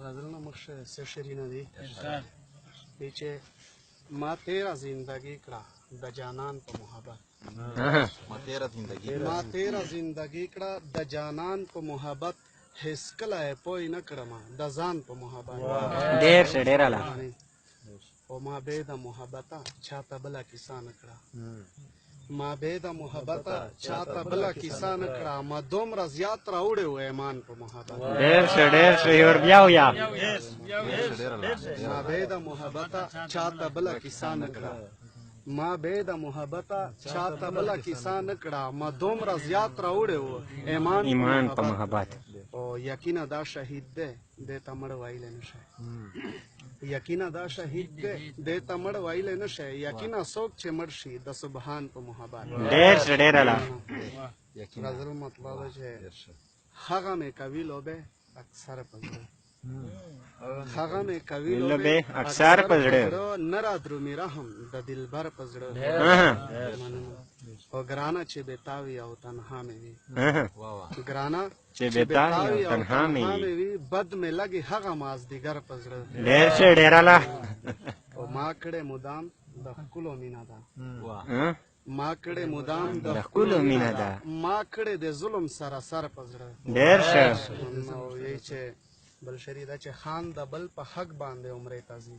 غزلنا مخ سے شیرینه دی چې ما تیرا زندگی کړه د جانان په محبت ما تیرا زندگی کړه د جانان په محبت هیڅ کله پوی نه کړم د ځان په محبت ډیر شه ډیر اعلی او ما به د محبت چاته بلا کیسه نه کړه ما به د محبت چاته بلا کیسه نه کړه ما دومره زیات راوړې و ایمان په محبت ډیر شه یور بیا ویا ما به د محبت چاته بلا کیسه نه کړه ما به د محبت چاته بلا کیسه نه کړه ما دومره زیات راوړې و ایمان په محبت او یقینا دا شهید دی د تمړ وایل نه شي یقینا دا شهید دی د تمړ وایل نه شي یقینا څوک چې مړ شي د سبحان په محبت ډیر شه ډیر اعلی غزل مطلب چې هغه مې کوي لوبه اکثر پزړه هغه مې کوي لوبه اکثر پزړه نه را درو میرا هم د دلبر پزړه او ګرانا چې بتاوي او تنها مې وي ګرانا چې بتاوي او تنها مې وي بد مې لګي هغه ماز دیګر پزړه ډیر شه ډیر اعلی او ما کړه مدام د خلو مینا دا ما کړه مدام د خلو مینا دا ما کړه د ظلم سره سر پزړه ډیر شه نو یی چې بل شریدا چې خان د بل په حق باندې عمره تازي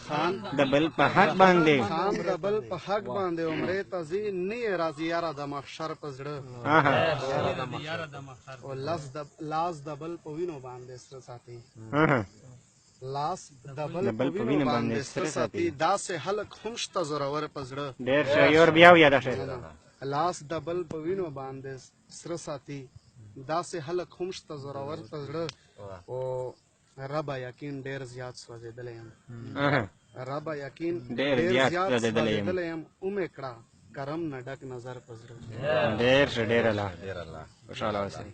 خان د بل په حق باندې خان د بل په حق باندې عمره تازي نه راضي یاره د محشر پزړه او لاس د بل په وینو باندې سر ساتي لاس د بل په وینو باندې سر ساتي داسې حلق همشت زورور پزړه ډیر شه یور بیا ویا دا شه لاس د بل په وینو باندې سر ساتي داسې حلق همشت زورور پزړه او ربا یقین ډیر زیات سوځیدل یم ربا یقین ډیر زیات سوځیدل یم اومه کړه کرم نه ډک نظر پزړه ډیر شه ډیر اعلی خوشاله اوسئ